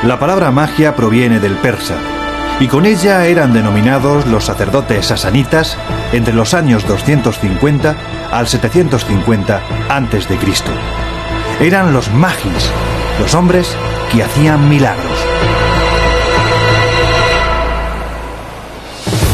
La palabra magia proviene del persa, y con ella eran denominados los sacerdotes sasanitas entre los años 250 al 750 a.C. Eran los magis, los hombres que hacían milagros.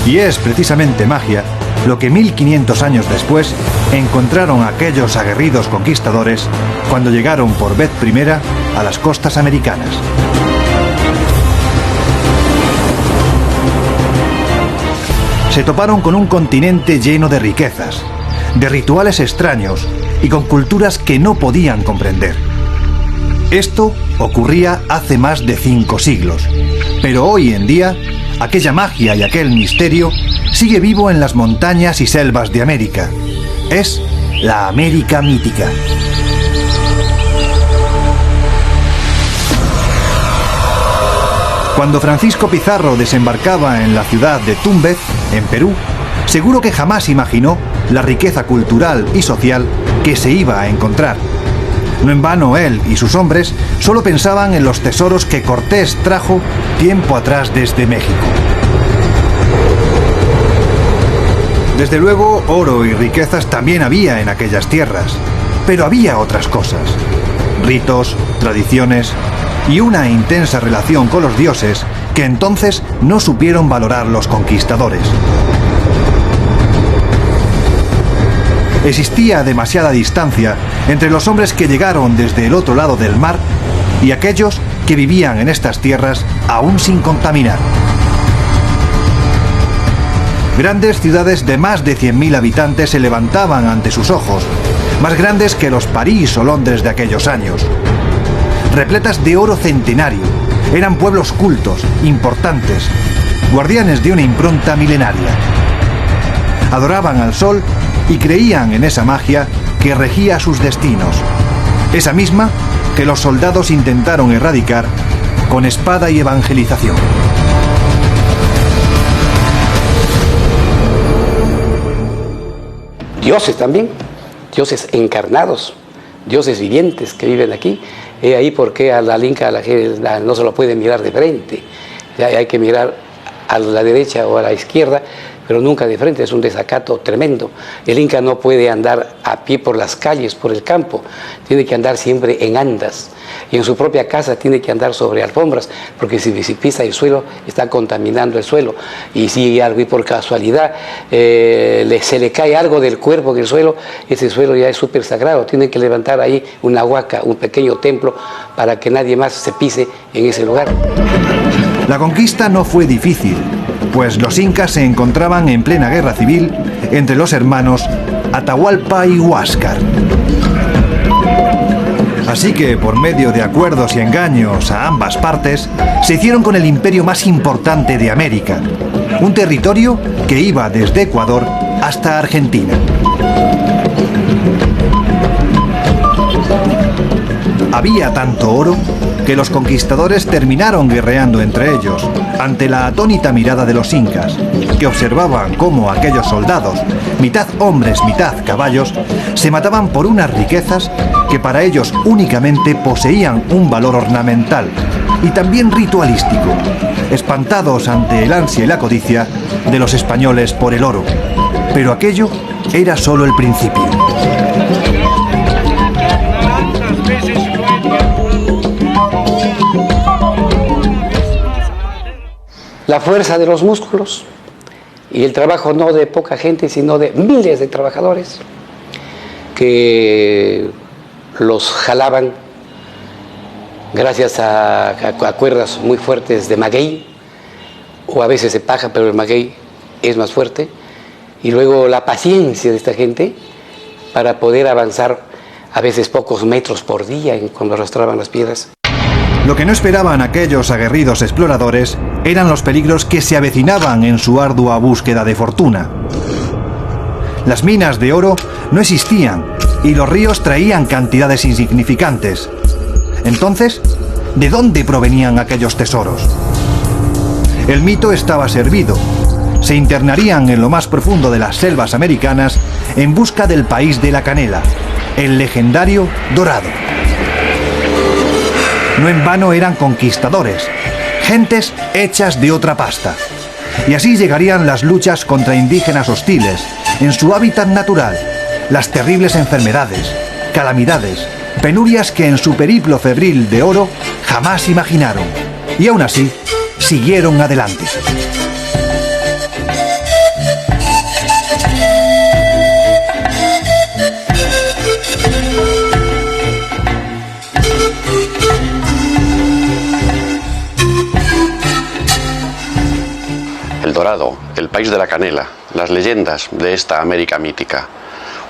Y es precisamente magia lo que 1500 años después encontraron aquellos aguerridos conquistadores cuando llegaron por vez primera a las costas americanas. Se toparon con un continente lleno de riquezas, de rituales extraños y con culturas que no podían comprender. Esto ocurría hace más de 5 siglos, pero hoy en día aquella magia y aquel misterio sigue vivo en las montañas y selvas de América. Es la América mítica. Cuando Francisco Pizarro desembarcaba en la ciudad de Tumbes, en Perú, seguro que jamás imaginó la riqueza cultural y social que se iba a encontrar. No en vano él y sus hombres solo pensaban en los tesoros que Cortés trajo tiempo atrás desde México. Desde luego, oro y riquezas también había en aquellas tierras, pero había otras cosas: ritos, tradiciones y una intensa relación con los dioses que entonces no supieron valorar los conquistadores. Existía demasiada distancia entre los hombres que llegaron desde el otro lado del mar y aquellos que vivían en estas tierras aún sin contaminar. Grandes ciudades de más de 100.000 habitantes se levantaban ante sus ojos, más grandes que los París o Londres de aquellos años. Repletas de oro centenario, eran pueblos cultos, importantes, guardianes de una impronta milenaria. Adoraban al sol y creían en esa magia que regía sus destinos, esa misma que los soldados intentaron erradicar con espada y evangelización. Dioses también, dioses encarnados, dioses vivientes que viven aquí. Ahí porque a la Inca no se lo puede mirar de frente, hay que mirar a la derecha o a la izquierda, pero nunca de frente. Es un desacato tremendo. El Inca no puede andar a pie por las calles, por el campo, tiene que andar siempre en andas, y en su propia casa tiene que andar sobre alfombras, porque si pisa el suelo está contaminando el suelo, y si algo por casualidad se le cae algo del cuerpo en el suelo, ese suelo ya es súper sagrado, tienen que levantar ahí una huaca, un pequeño templo, para que nadie más se pise en ese lugar. La conquista no fue difícil, pues los incas se encontraban en plena guerra civil entre los hermanos Atahualpa y Huáscar. Así que, por medio de acuerdos y engaños a ambas partes, se hicieron con el imperio más importante de América, un territorio que iba desde Ecuador hasta Argentina. Había tanto oro que los conquistadores terminaron guerreando entre ellos, ante la atónita mirada de los incas, que observaban cómo aquellos soldados, mitad hombres, mitad caballos, se mataban por unas riquezas que para ellos únicamente poseían un valor ornamental y también ritualístico, espantados ante el ansia y la codicia de los españoles por el oro. Pero aquello era solo el principio. La fuerza de los músculos y el trabajo no de poca gente, sino de miles de trabajadores que los jalaban gracias a cuerdas muy fuertes de maguey, o a veces de paja, pero el maguey es más fuerte, y luego la paciencia de esta gente para poder avanzar a veces pocos metros por día cuando arrastraban las piedras. Lo que no esperaban aquellos aguerridos exploradores eran los peligros que se avecinaban en su ardua búsqueda de fortuna. Las minas de oro no existían y los ríos traían cantidades insignificantes. Entonces, ¿de dónde provenían aquellos tesoros? El mito estaba servido. Se internarían en lo más profundo de las selvas americanas en busca del país de la canela, el legendario Dorado. No en vano eran conquistadores, gentes hechas de otra pasta. Y así llegarían las luchas contra indígenas hostiles, en su hábitat natural, las terribles enfermedades, calamidades, penurias que en su periplo febril de oro jamás imaginaron. Y aún así, siguieron adelante. El Dorado, el país de la canela, las leyendas de esta América mítica.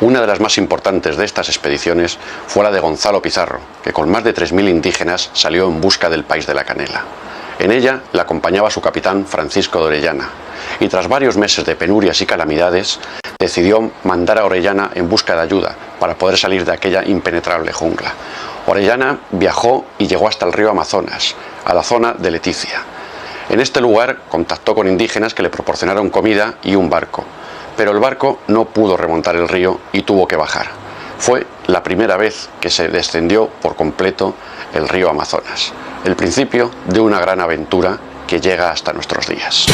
Una de las más importantes de estas expediciones fue la de Gonzalo Pizarro, que con más de 3.000 indígenas salió en busca del país de la canela. En ella le acompañaba su capitán Francisco de Orellana, y tras varios meses de penurias y calamidades, decidió mandar a Orellana en busca de ayuda para poder salir de aquella impenetrable jungla. Orellana viajó y llegó hasta el río Amazonas, a la zona de Leticia. En este lugar contactó con indígenas que le proporcionaron comida y un barco, pero el barco no pudo remontar el río y tuvo que bajar. Fue la primera vez que se descendió por completo el río Amazonas, el principio de una gran aventura que llega hasta nuestros días.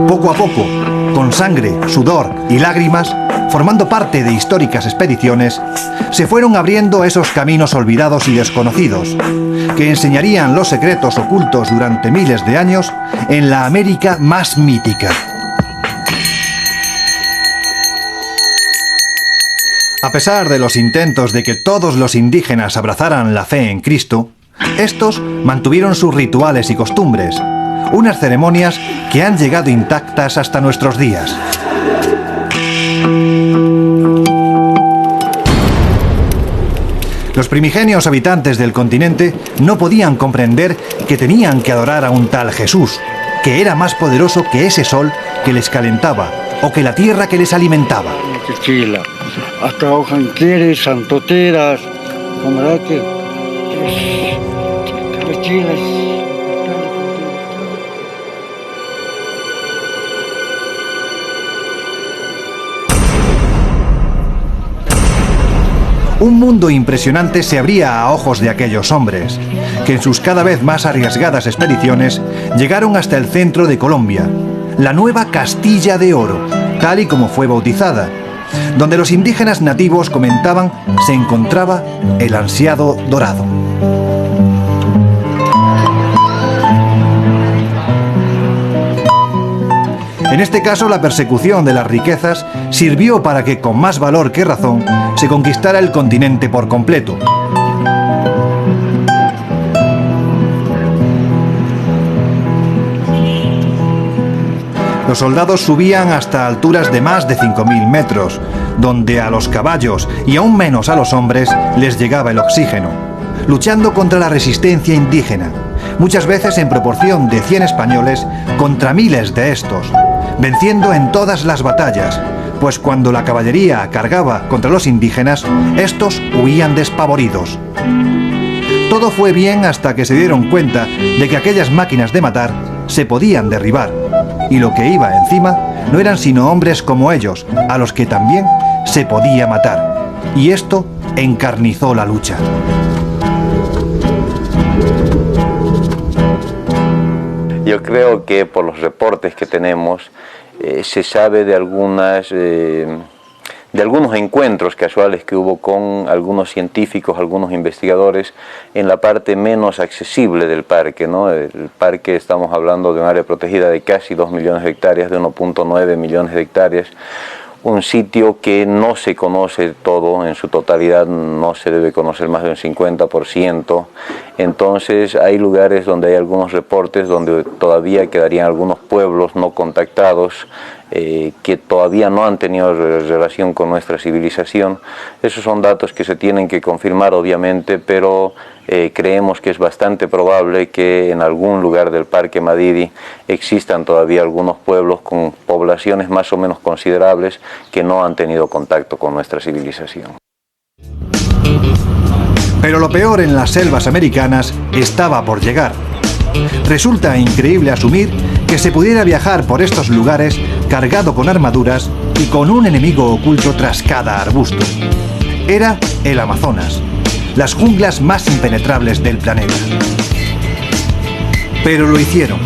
Poco a poco, con sangre, sudor y lágrimas, formando parte de históricas expediciones, se fueron abriendo esos caminos olvidados y desconocidos, que enseñarían los secretos ocultos durante miles de años en la América más mítica. A pesar de los intentos de que todos los indígenas abrazaran la fe en Cristo, estos mantuvieron sus rituales y costumbres, unas ceremonias que han llegado intactas hasta nuestros días. Los primigenios habitantes del continente no podían comprender que tenían que adorar a un tal Jesús, que era más poderoso que ese sol que les calentaba o que la tierra que les alimentaba. Un mundo impresionante se abría a ojos de aquellos hombres, que en sus cada vez más arriesgadas expediciones llegaron hasta el centro de Colombia, la nueva Castilla de Oro, tal y como fue bautizada, donde los indígenas nativos comentaban se encontraba el ansiado dorado. En este caso, la persecución de las riquezas sirvió para que, con más valor que razón, se conquistara el continente por completo. Los soldados subían hasta alturas de más de 5.000 metros, donde a los caballos y aún menos a los hombres les llegaba el oxígeno, luchando contra la resistencia indígena, muchas veces en proporción de 100 españoles contra miles de estos, venciendo en todas las batallas, pues cuando la caballería cargaba contra los indígenas, estos huían despavoridos. Todo fue bien hasta que se dieron cuenta de que aquellas máquinas de matar se podían derribar, y lo que iba encima no eran sino hombres como ellos, a los que también se podía matar, y esto encarnizó la lucha. Yo creo que por los reportes que tenemos se sabe de algunos encuentros casuales que hubo con algunos científicos, algunos investigadores en la parte menos accesible del parque, ¿no? El parque, estamos hablando de un área protegida de casi 2 millones de hectáreas, de 1.9 millones de hectáreas. Un sitio que no se conoce todo en su totalidad, no se debe conocer más de un 50%. Entonces hay lugares donde hay algunos reportes donde todavía quedarían algunos pueblos no contactados, que todavía no han tenido relación con nuestra civilización. Esos son datos que se tienen que confirmar, obviamente, pero creemos que es bastante probable que en algún lugar del Parque Madidi existan todavía algunos pueblos con poblaciones más o menos considerables que no han tenido contacto con nuestra civilización. Pero lo peor en las selvas americanas estaba por llegar. Resulta increíble asumir que se pudiera viajar por estos lugares cargado con armaduras y con un enemigo oculto tras cada arbusto. Era el Amazonas, las junglas más impenetrables del planeta. Pero lo hicieron,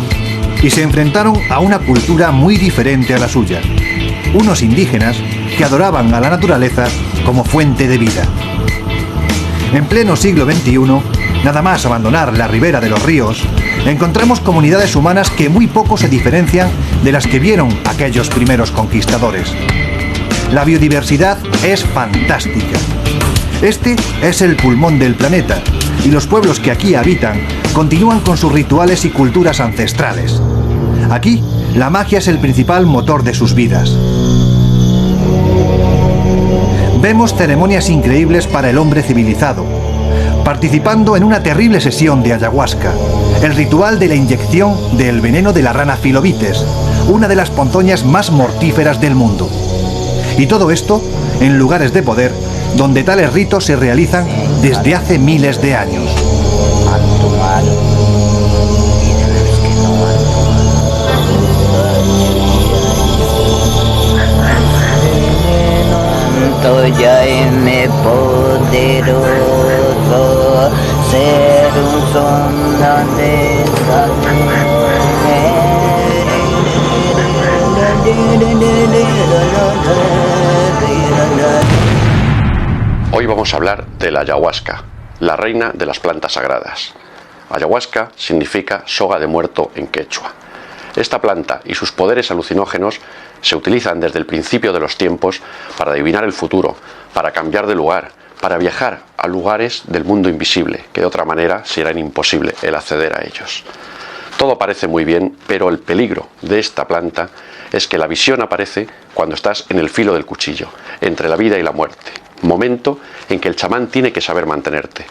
y se enfrentaron a una cultura muy diferente a la suya. Unos indígenas que adoraban a la naturaleza como fuente de vida. En pleno siglo XXI, nada más abandonar la ribera de los ríos, encontramos comunidades humanas que muy poco se diferencian de las que vieron aquellos primeros conquistadores. La biodiversidad es fantástica. Este es el pulmón del planeta, y los pueblos que aquí habitan continúan con sus rituales y culturas ancestrales. Aquí, la magia es el principal motor de sus vidas. Vemos ceremonias increíbles para el hombre civilizado, participando en una terrible sesión de ayahuasca, el ritual de la inyección del veneno de la rana Filobites, una de las ponzoñas más mortíferas del mundo. Y todo esto en lugares de poder donde tales ritos se realizan desde hace miles de años. Ya me poderoso ser un son de Hoy vamos a hablar de la ayahuasca, la reina de las plantas sagradas. Ayahuasca significa soga de muerto en quechua. Esta planta y sus poderes alucinógenos se utilizan desde el principio de los tiempos para adivinar el futuro, para cambiar de lugar, para viajar a lugares del mundo invisible, que de otra manera será imposible el acceder a ellos. Todo parece muy bien, pero el peligro de esta planta es que la visión aparece cuando estás en el filo del cuchillo, entre la vida y la muerte, momento en que el chamán tiene que saber mantenerte.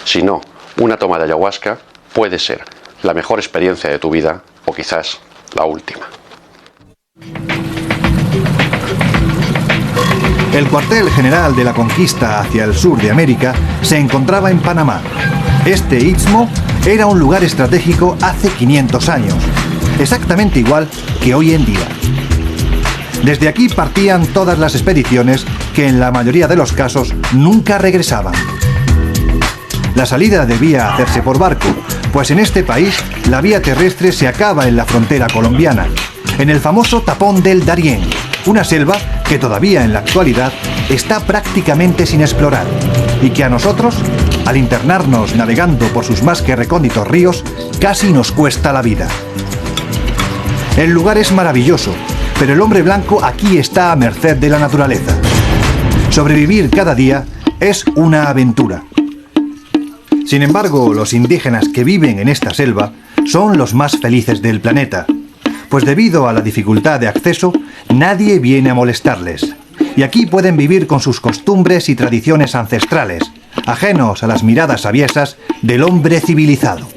Si no, una toma de ayahuasca puede ser la mejor experiencia de tu vida o quizás la última. El cuartel general de la conquista hacia el sur de América se encontraba en Panamá. Este istmo era un lugar estratégico hace 500 años, exactamente igual que hoy en día. Desde aquí partían todas las expediciones que en la mayoría de los casos nunca regresaban. La salida debía hacerse por barco, pues en este país la vía terrestre se acaba en la frontera colombiana, en el famoso tapón del Darién, una selva que todavía en la actualidad está prácticamente sin explorar y que a nosotros, al internarnos navegando por sus más que recónditos ríos, casi nos cuesta la vida. El lugar es maravilloso, pero el hombre blanco aquí está a merced de la naturaleza. Sobrevivir cada día es una aventura. Sin embargo, los indígenas que viven en esta selva son los más felices del planeta, pues debido a la dificultad de acceso, nadie viene a molestarles. Y aquí pueden vivir con sus costumbres y tradiciones ancestrales, ajenos a las miradas aviesas del hombre civilizado.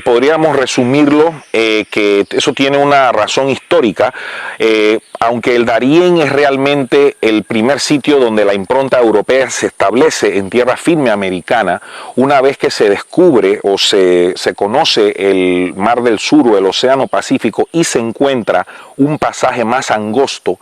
Podríamos resumirlo que eso tiene una razón histórica, aunque el Darién es realmente el primer sitio donde la impronta europea se establece en tierra firme americana. Una vez que se descubre o se conoce el Mar del Sur o el Océano Pacífico y se encuentra un pasaje más angosto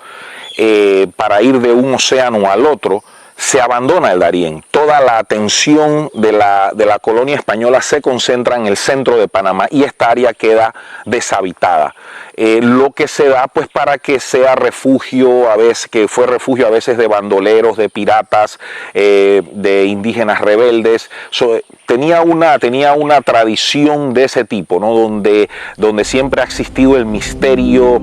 para ir de un océano al otro, se abandona el Darién. Toda la atención de la colonia española se concentra en el centro de Panamá y esta área queda deshabitada. Lo que se da pues para que sea refugio, a veces, que fue refugio a veces de bandoleros, de piratas, de indígenas rebeldes. Tenía una tradición de ese tipo, ¿no? Donde siempre ha existido el misterio.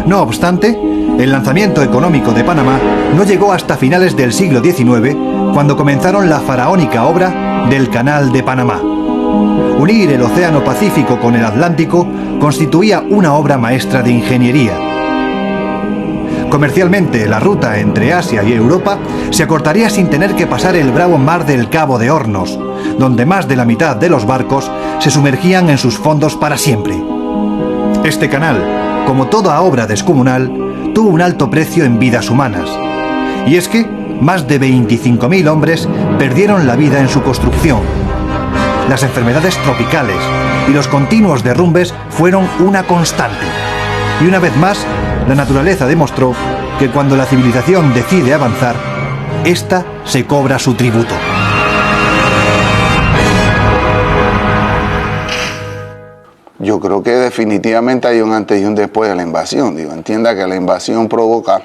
No obstante, el lanzamiento económico de Panamá no llegó hasta finales del siglo XIX, cuando comenzaron la faraónica obra del Canal de Panamá. Unir el Océano Pacífico con el Atlántico constituía una obra maestra de ingeniería. Comercialmente, la ruta entre Asia y Europa se acortaría sin tener que pasar el bravo mar del Cabo de Hornos, donde más de la mitad de los barcos se sumergían en sus fondos para siempre. Este canal, como toda obra descomunal, tuvo un alto precio en vidas humanas. Y es que más de 25.000 hombres perdieron la vida en su construcción. las enfermedades tropicales y los continuos derrumbes fueron una constante. Y una vez más, la naturaleza demostró que cuando la civilización decide avanzar, ésta se cobra su tributo. Yo creo que definitivamente hay un antes y un después de la invasión. Entienda que la invasión provoca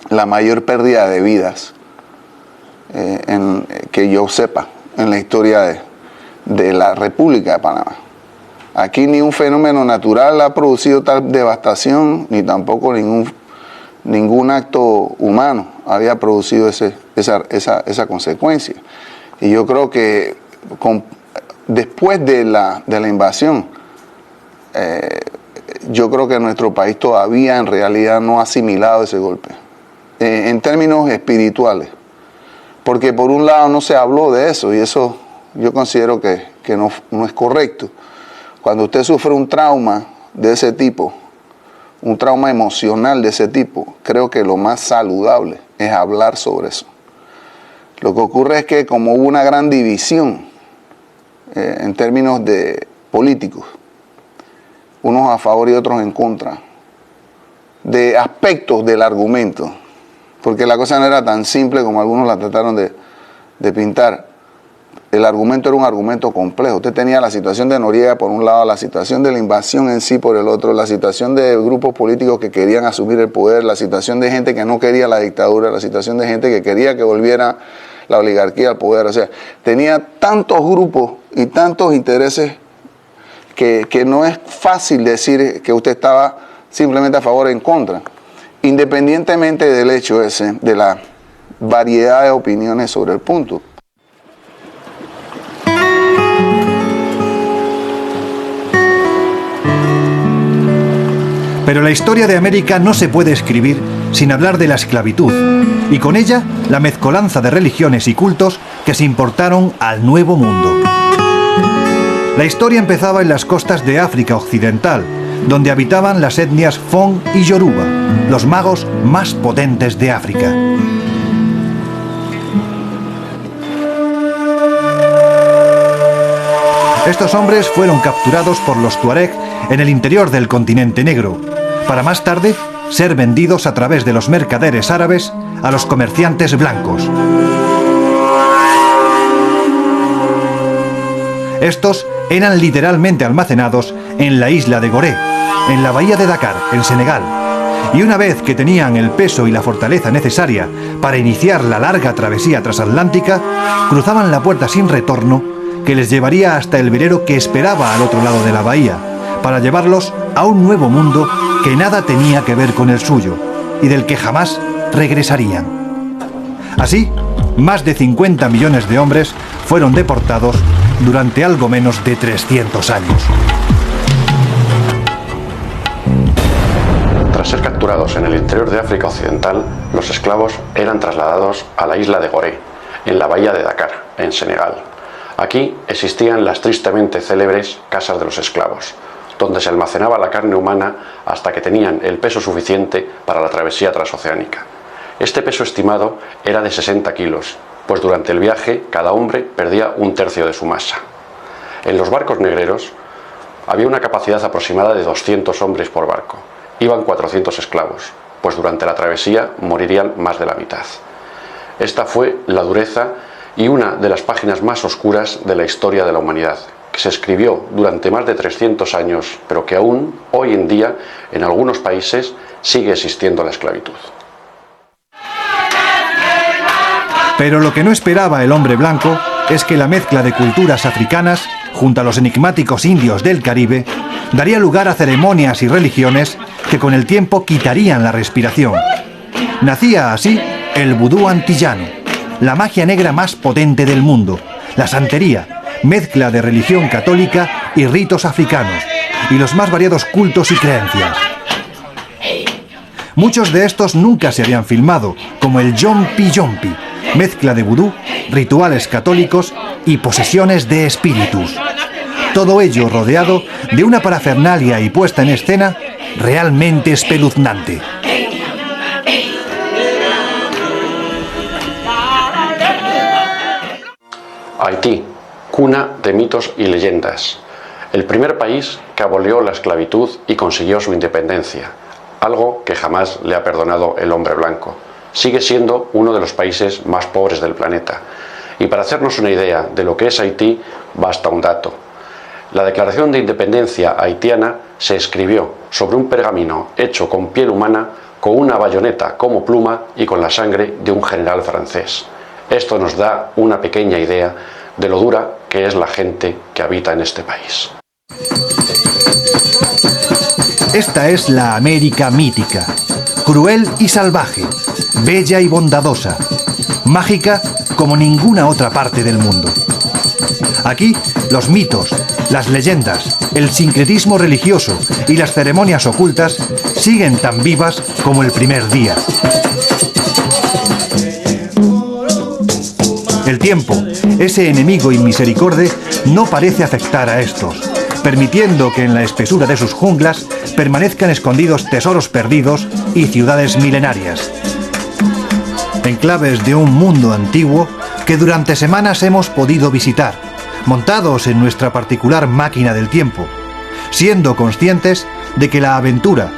la mayor pérdida de vidas que yo sepa en la historia de la República de Panamá. Aquí ni un fenómeno natural ha producido tal devastación, ni tampoco ningún acto humano había producido esa consecuencia. Y yo creo que después de la invasión, yo creo que nuestro país todavía en realidad no ha asimilado ese golpe, en términos espirituales. Porque por un lado no se habló de eso, y eso yo considero que no es correcto. Cuando usted sufre un trauma de ese tipo, un trauma emocional de ese tipo, creo que lo más saludable es hablar sobre eso. Lo que ocurre es que como hubo una gran división en términos de políticos, unos a favor y otros en contra, de aspectos del argumento, porque la cosa no era tan simple como algunos la trataron de pintar. El argumento era un argumento complejo. Usted tenía la situación de Noriega por un lado, la situación de la invasión en sí por el otro, la situación de grupos políticos que querían asumir el poder, la situación de gente que no quería la dictadura, la situación de gente que quería que volviera la oligarquía al poder. O sea, tenía tantos grupos y tantos intereses que no es fácil decir que usted estaba simplemente a favor o en contra, independientemente del hecho ese, de la variedad de opiniones sobre el punto. Pero la historia de América no se puede escribir sin hablar de la esclavitud, y con ella la mezcolanza de religiones y cultos que se importaron al Nuevo Mundo. La historia empezaba en las costas de África Occidental, donde habitaban las etnias Fon y Yoruba, los magos más potentes de África. Estos hombres fueron capturados por los tuareg en el interior del continente negro, para más tarde ser vendidos a través de los mercaderes árabes a los comerciantes blancos. Estos eran literalmente almacenados en la isla de Gorée, en la bahía de Dakar, en Senegal, y una vez que tenían el peso y la fortaleza necesaria para iniciar la larga travesía transatlántica, cruzaban la puerta sin retorno que les llevaría hasta el velero que esperaba al otro lado de la bahía, para llevarlos a un nuevo mundo que nada tenía que ver con el suyo y del que jamás regresarían. Así, más de 50 millones de hombres fueron deportados durante algo menos de 300 años. Tras ser capturados en el interior de África Occidental, los esclavos eran trasladados a la isla de Gorée, en la bahía de Dakar, en Senegal. Aquí existían las tristemente célebres casas de los esclavos, donde se almacenaba la carne humana hasta que tenían el peso suficiente para la travesía transoceánica. Este peso estimado era de 60 kilos, pues durante el viaje cada hombre perdía un tercio de su masa. En los barcos negreros había una capacidad aproximada de 200 hombres por barco. Iban 400 esclavos, pues durante la travesía morirían más de la mitad. Esta fue la dureza y una de las páginas más oscuras de la historia de la humanidad, que se escribió durante más de 300 años, pero que aún hoy en día en algunos países sigue existiendo la esclavitud. Pero lo que no esperaba el hombre blanco es que la mezcla de culturas africanas, junto a los enigmáticos indios del Caribe, daría lugar a ceremonias y religiones que con el tiempo quitarían la respiración. Nacía así el vudú antillano, la magia negra más potente del mundo, la santería, mezcla de religión católica y ritos africanos, y los más variados cultos y creencias. Muchos de estos nunca se habían filmado, como el Yompi Yompi, mezcla de vudú, rituales católicos y posesiones de espíritus. Todo ello rodeado de una parafernalia y puesta en escena realmente espeluznante. Haití, cuna de mitos y leyendas. El primer país que abolió la esclavitud y consiguió su independencia, algo que jamás le ha perdonado el hombre blanco. Sigue siendo uno de los países más pobres del planeta. Y para hacernos una idea de lo que es Haití, basta un dato. La Declaración de Independencia haitiana se escribió sobre un pergamino hecho con piel humana, con una bayoneta como pluma y con la sangre de un general francés. Esto nos da una pequeña idea de lo dura que es la gente que habita en este país. Esta es la América mítica, cruel y salvaje, bella y bondadosa, mágica como ninguna otra parte del mundo. Aquí, los mitos, las leyendas, el sincretismo religioso y las ceremonias ocultas siguen tan vivas como el primer día. El tiempo, ese enemigo inmisericorde, no parece afectar a estos, permitiendo que en la espesura de sus junglas permanezcan escondidos tesoros perdidos y ciudades milenarias. Enclaves de un mundo antiguo que durante semanas hemos podido visitar, montados en nuestra particular máquina del tiempo, siendo conscientes de que la aventura,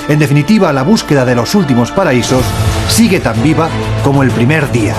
en definitiva la búsqueda de los últimos paraísos, sigue tan viva como el primer día.